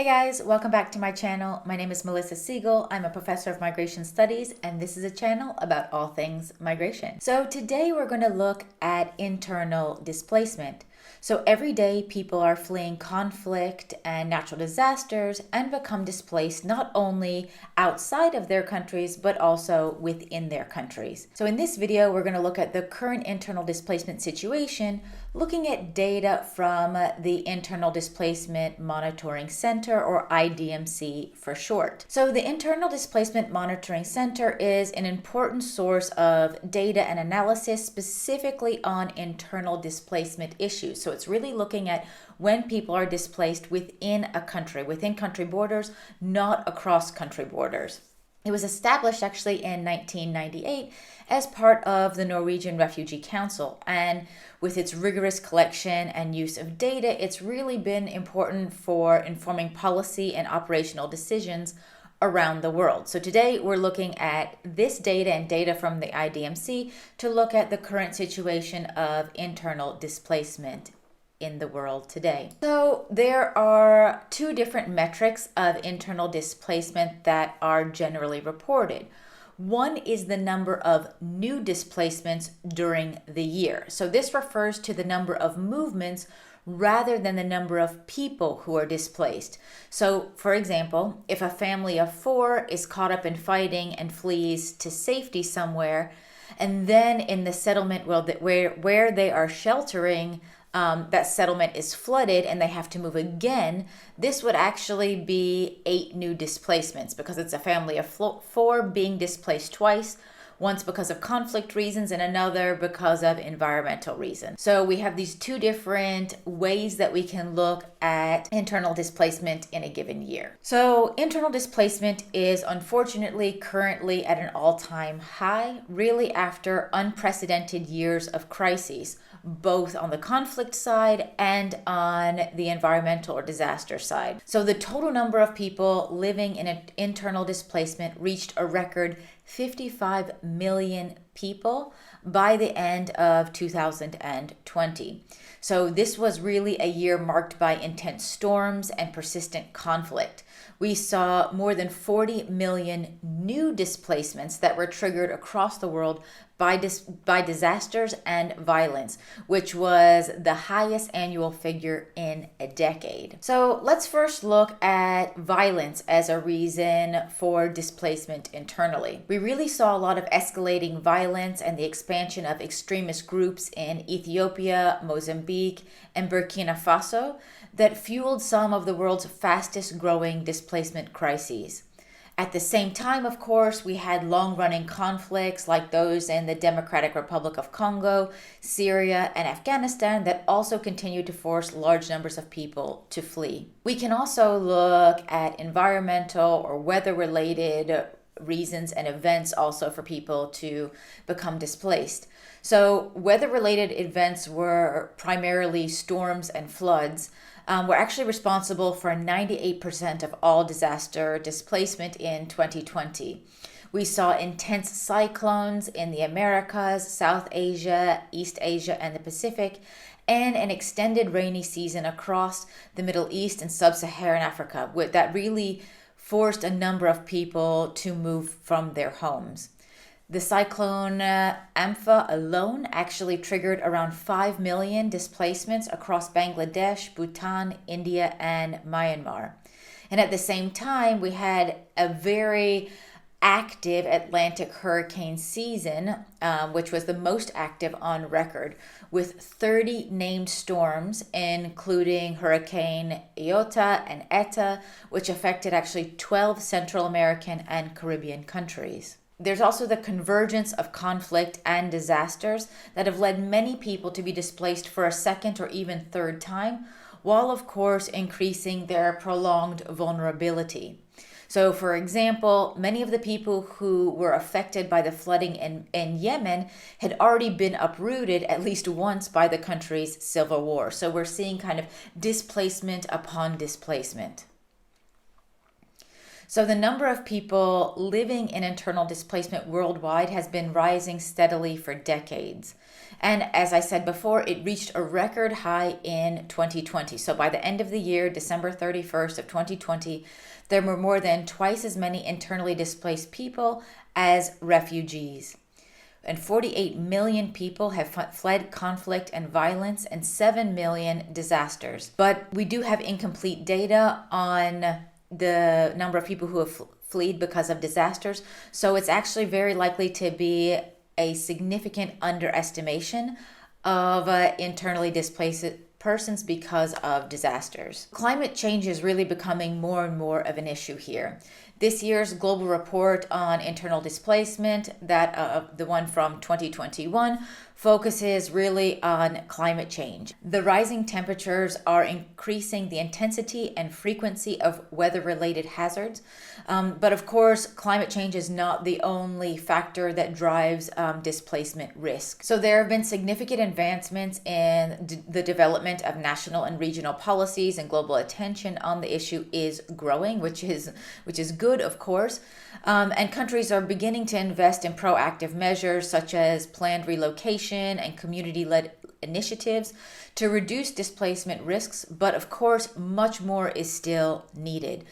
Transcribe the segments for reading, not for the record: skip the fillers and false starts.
Hey guys, welcome back to my channel. My name is Melissa Siegel. I'm a professor of migration studies, and this is a channel about all things migration. So today we're going to look at internal displacement. So every day people are fleeing conflict and natural disasters and become displaced not only outside of their countries, but also within their countries. So in this video, we're going to look at the current internal displacement situation, looking at data from the Internal Displacement Monitoring Center, or IDMC for short. So the Internal Displacement Monitoring Center is an important source of data and analysis specifically on internal displacement issues. So it's really looking at when people are displaced within a country, within country borders, not across country borders. It was established actually in 1998 as part of the Norwegian Refugee Council, and with its rigorous collection and use of data, it's really been important for informing policy and operational decisions around the world. So today we're looking at this data and data from the IDMC to look at the current situation of internal displacement in the world today. So there are two different metrics of internal displacement that are generally reported. One is the number of new displacements during the year. So this refers to the number of movements rather than the number of people who are displaced. So, for example, if a family of 4 is caught up in fighting and flees to safety somewhere, and then in the settlement where they are sheltering, that settlement is flooded and they have to move again, this would actually be 8 new displacements because it's a family of 4 being displaced twice, once because of conflict reasons and another because of environmental reasons. So we have these two different ways that we can look at internal displacement in a given year. So internal displacement is unfortunately currently at an all-time high, really after unprecedented years of crises, both on the conflict side and on the environmental or disaster side. So the total number of people living in an internal displacement reached a record 55 million people by the end of 2020. So this was really a year marked by intense storms and persistent conflict. We saw more than 40 million new displacements that were triggered across the world by disasters and violence, which was the highest annual figure in a decade. So let's first look at violence as a reason for displacement internally. We really saw a lot of escalating violence and the expansion of extremist groups in Ethiopia, Mozambique, and Burkina Faso that fueled some of the world's fastest growing displacement crises. At the same time, of course, we had long-running conflicts like those in the Democratic Republic of Congo, Syria, and Afghanistan that also continued to force large numbers of people to flee. We can also look at environmental or weather-related reasons and events also for people to become displaced. So weather-related events were primarily storms and floods. Were actually responsible for 98% of all disaster displacement in 2020. We saw intense cyclones in the Americas, South Asia, East Asia, and the Pacific, and an extended rainy season across the Middle East and Sub-Saharan Africa that really forced a number of people to move from their homes. The cyclone Ampha alone actually triggered around 5 million displacements across Bangladesh, Bhutan, India, and Myanmar. And at the same time, we had a very active Atlantic hurricane season, which was the most active on record, with 30 named storms, including Hurricane Iota and Eta, which affected actually 12 Central American and Caribbean countries. There's also the convergence of conflict and disasters that have led many people to be displaced for a second or even third time, while of course increasing their prolonged vulnerability. So for example, many of the people who were affected by the flooding in Yemen had already been uprooted at least once by the country's civil war. So we're seeing kind of displacement upon displacement. So the number of people living in internal displacement worldwide has been rising steadily for decades. And as I said before, it reached a record high in 2020. So by the end of the year, December 31st of 2020, there were more than twice as many internally displaced people as refugees. And 48 million people have fled conflict and violence, and 7 million disasters. But we do have incomplete data on the number of people who have fled because of disasters. So it's actually very likely to be a significant underestimation of internally displaced persons because of disasters. Climate change is really becoming more and more of an issue here. This year's global report on internal displacement, that the one from 2021, focuses really on climate change. The rising temperatures are increasing the intensity and frequency of weather-related hazards. But of course, climate change is not the only factor that drives displacement risk. So there have been significant advancements in the development of national and regional policies, and global attention on the issue is growing, which is good, of course. And countries are beginning to invest in proactive measures such as planned relocation and community-led initiatives to reduce displacement risks, but of course, much more is still needed.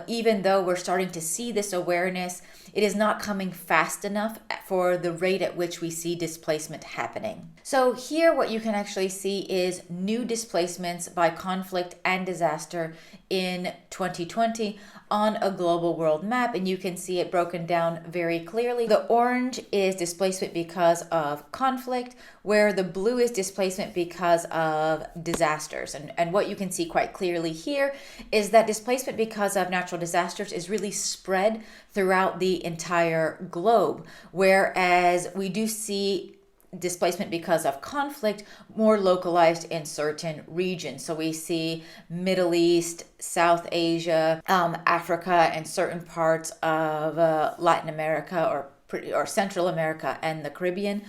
Even though we're starting to see this awareness, it is not coming fast enough for the rate at which we see displacement happening. So here what you can actually see is new displacements by conflict and disaster in 2020 on a global world map, and you can see it broken down very clearly. The orange is displacement because of conflict, where the blue is displacement because of disasters. And what you can see quite clearly here is that displacement because of natural disasters is really spread throughout the entire globe, whereas we do see displacement because of conflict more localized in certain regions. So we see Middle East, South Asia, Africa, and certain parts of Latin America or Central America and the Caribbean,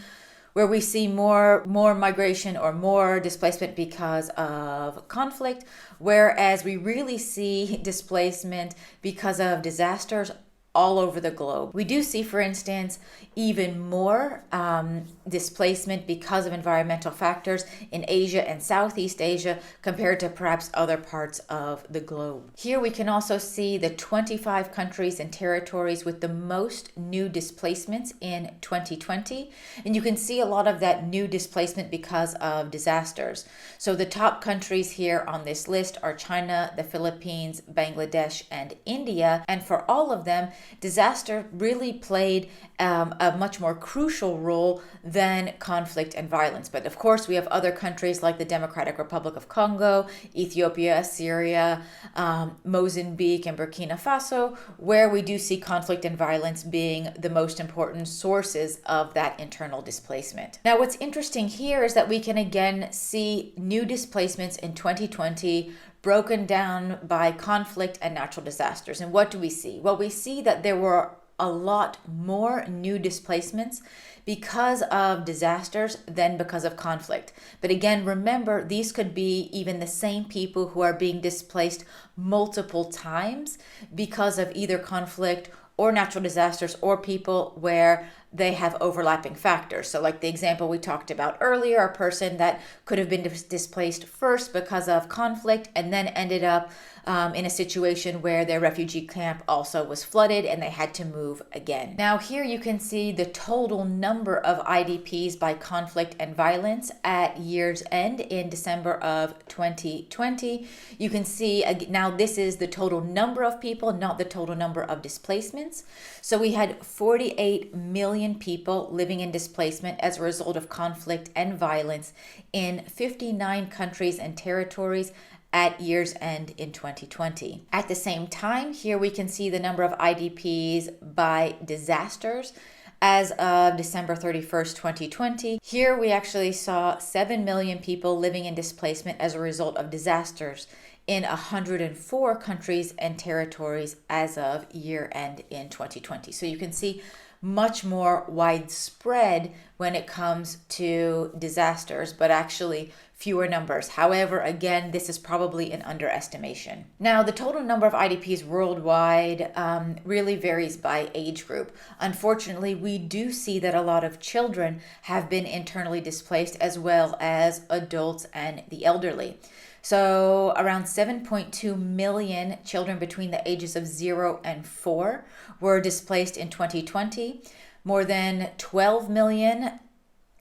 where we see more migration or more displacement because of conflict, whereas we really see displacement because of disasters all over the globe. We do see, for instance, even more displacement because of environmental factors in Asia and Southeast Asia compared to perhaps other parts of the globe. Here we can also see the 25 countries and territories with the most new displacements in 2020. And you can see a lot of that new displacement because of disasters. So the top countries here on this list are China, the Philippines, Bangladesh, and India. And for all of them, disaster really played a much more crucial role than conflict and violence. But of course, we have other countries like the Democratic Republic of Congo, Ethiopia, Syria, Mozambique, and Burkina Faso, where we do see conflict and violence being the most important sources of that internal displacement. Now, what's interesting here is that we can again see new displacements in 2020 broken down by conflict and natural disasters. And what do we see? Well, we see that there were a lot more new displacements because of disasters than because of conflict. But again, remember, these could be even the same people who are being displaced multiple times because of either conflict or natural disasters, or people where they have overlapping factors. So like the example we talked about earlier, a person that could have been displaced first because of conflict and then ended up in a situation where their refugee camp also was flooded and they had to move again. Now here you can see the total number of IDPs by conflict and violence at year's end in December of 2020. You can see now this is the total number of people, not the total number of displacements. So we had 48 million people living in displacement as a result of conflict and violence in 59 countries and territories at year's end in 2020. At the same time, here we can see the number of IDPs by disasters as of December 31st, 2020. Here we actually saw 7 million people living in displacement as a result of disasters in 104 countries and territories as of year end in 2020. So you can see much more widespread when it comes to disasters, but actually fewer numbers. However, again, this is probably an underestimation. Now, the total number of IDPs worldwide really varies by age group. Unfortunately, we do see that a lot of children have been internally displaced, as well as adults and the elderly. So around 7.2 million children between the ages of 0 and 4 were displaced in 2020. More than 12 million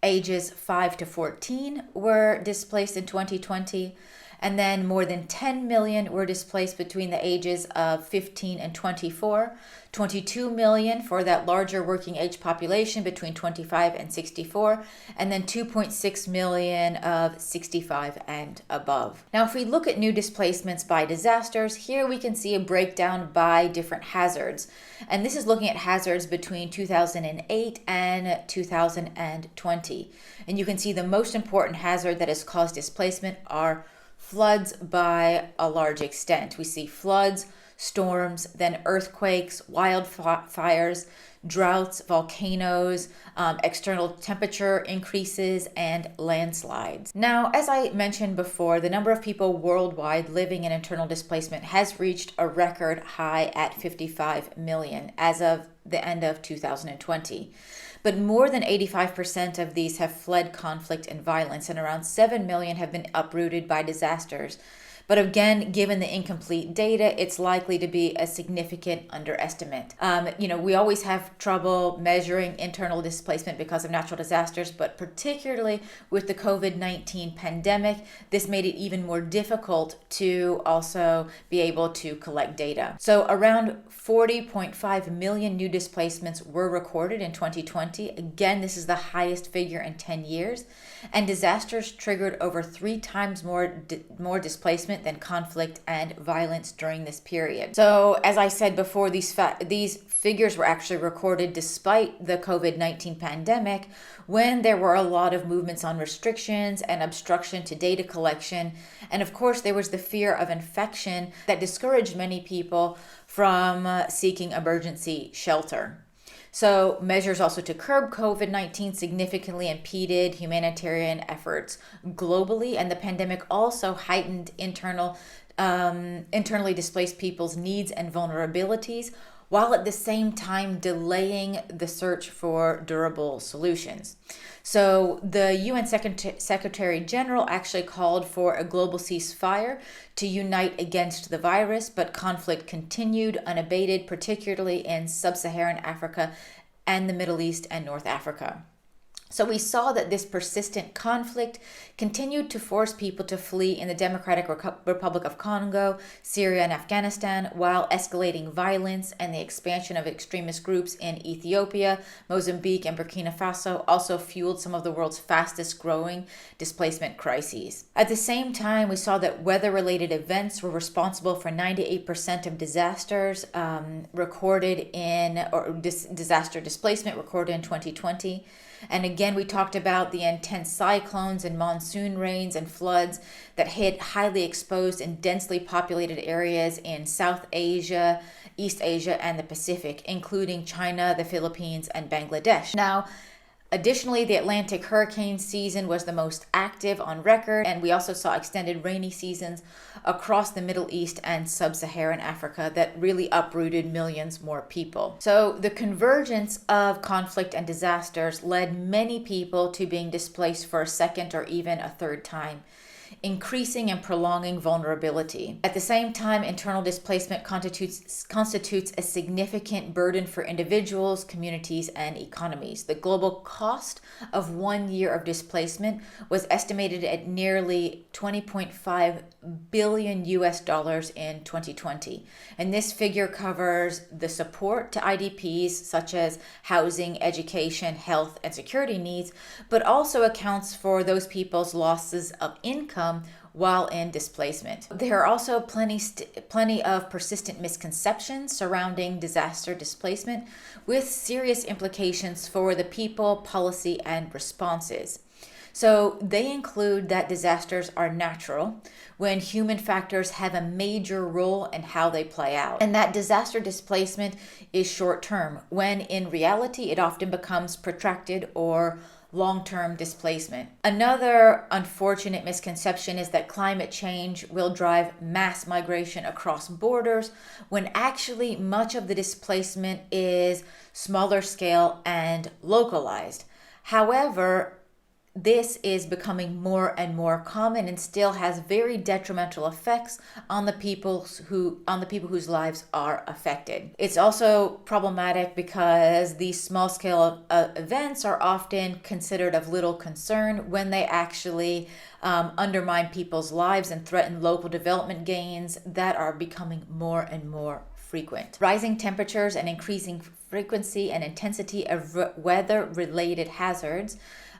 ages 5 to 14 were displaced in 2020. And then more than 10 million were displaced between the ages of 15 and 24, 22 million for that larger working age population between 25 and 64, and then 2.6 million of 65 and above. Now, if we look at new displacements by disasters, here we can see a breakdown by different hazards. And this is looking at hazards between 2008 and 2020. And you can see the most important hazard that has caused displacement are floods by a large extent. We see floods, storms, then earthquakes, wildfires, droughts, volcanoes, external temperature increases, and landslides. Now, as I mentioned before, the number of people worldwide living in internal displacement has reached a record high at 55 million as of the end of 2020. But more than 85% of these have fled conflict and violence, and around 7 million have been uprooted by disasters. But again, given the incomplete data, it's likely to be a significant underestimate. We always have trouble measuring internal displacement because of natural disasters, but particularly with the COVID-19 pandemic, this made it even more difficult to also be able to collect data. So around 40.5 million new displacements were recorded in 2020. Again, this is the highest figure in 10 years. And disasters triggered over 3 times more displacement than conflict and violence during this period. So, as I said before, these figures were actually recorded despite the COVID-19 pandemic, when there were a lot of movements on restrictions and obstruction to data collection. And of course, there was the fear of infection that discouraged many people from seeking emergency shelter. So measures also to curb COVID-19 significantly impeded humanitarian efforts globally, and the pandemic also heightened internally displaced people's needs and vulnerabilities, while at the same time delaying the search for durable solutions. So the UN Secretary General actually called for a global ceasefire to unite against the virus, but conflict continued unabated, particularly in sub-Saharan Africa and the Middle East and North Africa. So we saw that this persistent conflict continued to force people to flee in the Democratic Republic of Congo, Syria, and Afghanistan, while escalating violence and the expansion of extremist groups in Ethiopia, Mozambique, and Burkina Faso also fueled some of the world's fastest growing displacement crises. At the same time, we saw that weather-related events were responsible for 98% of disasters disaster displacement recorded in 2020. And again, we talked about the intense cyclones and monsoon rains and floods that hit highly exposed and densely populated areas in South Asia, East Asia, and the Pacific, including China, the Philippines, and Bangladesh. Now, additionally, the Atlantic hurricane season was the most active on record, and we also saw extended rainy seasons across the Middle East and sub-Saharan Africa that really uprooted millions more people. So the convergence of conflict and disasters led many people to being displaced for a second or even a third time, increasing and prolonging vulnerability. At the same time, internal displacement constitutes a significant burden for individuals, communities, and economies. The global cost of 1 year of displacement was estimated at nearly $20.5 billion in 2020. And this figure covers the support to IDPs, such as housing, education, health, and security needs, but also accounts for those people's losses of income while in displacement. There are also plenty of persistent misconceptions surrounding disaster displacement, with serious implications for the people, policy, and responses. So they include that disasters are natural when human factors have a major role in how they play out, and that disaster displacement is short-term, when in reality it often becomes protracted or long-term displacement. Another unfortunate misconception is that climate change will drive mass migration across borders, when actually much of the displacement is smaller scale and localized. However, this is becoming more and more common and still has very detrimental effects on the people whose lives are affected. It's also problematic because these small scale events are often considered of little concern when they actually undermine people's lives and threaten local development gains that are becoming more and more frequent. Rising temperatures and increasing frequency and intensity of weather-related hazards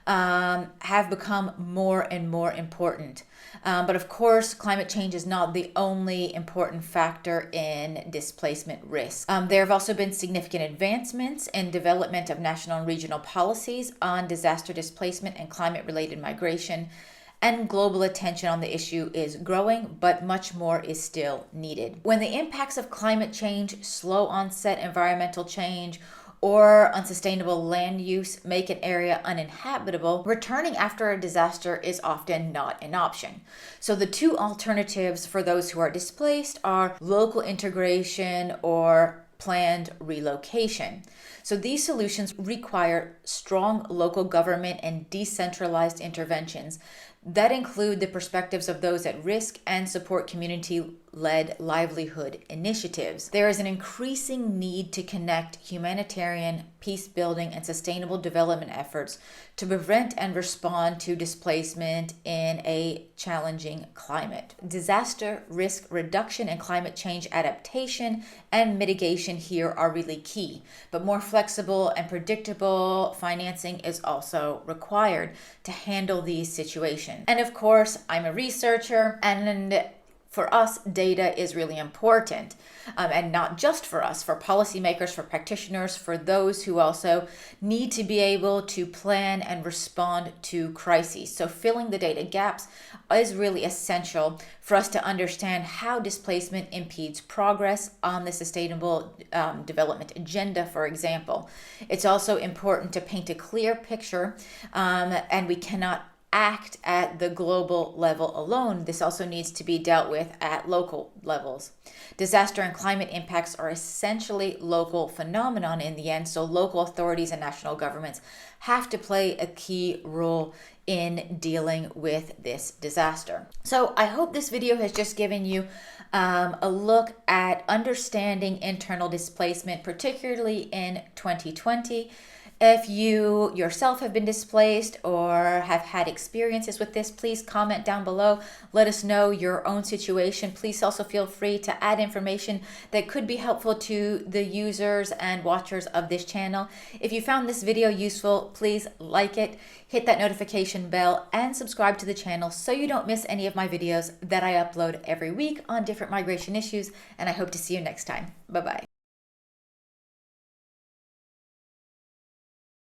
have become more and more important. But of course, climate change is not the only important factor in displacement risk. There have also been significant advancements in development of national and regional policies on disaster displacement and climate-related migration, and global attention on the issue is growing, but much more is still needed. When the impacts of climate change, slow onset environmental change, or unsustainable land use make an area uninhabitable, returning after a disaster is often not an option. So the two alternatives for those who are displaced are local integration or planned relocation. So these solutions require strong local government and decentralized interventions that include the perspectives of those at risk and support community-led livelihood initiatives. There is an increasing need to connect humanitarian, peace-building, and sustainable development efforts to prevent and respond to displacement in a challenging climate. Disaster risk reduction and climate change adaptation and mitigation here are really key, but more flexible and predictable financing is also required to handle these situations. And of course, I'm a researcher, and for us, data is really important. And not just for us, for policymakers, for practitioners, for those who also need to be able to plan and respond to crises. So filling the data gaps is really essential for us to understand how displacement impedes progress on the sustainable development agenda, for example. It's also important to paint a clear picture, and we cannot act at the global level alone. This also needs to be dealt with at local levels. Disaster and climate impacts are essentially local phenomenon in the end, so local authorities and national governments have to play a key role in dealing with this disaster. So I hope this video has just given you a look at understanding internal displacement, particularly in 2020. If you yourself have been displaced or have had experiences with this, please comment down below. Let us know your own situation. Please also feel free to add information that could be helpful to the users and watchers of this channel. If you found this video useful, please like it, hit that notification bell, and subscribe to the channel so you don't miss any of my videos that I upload every week on different migration issues. And I hope to see you next time. Bye-bye.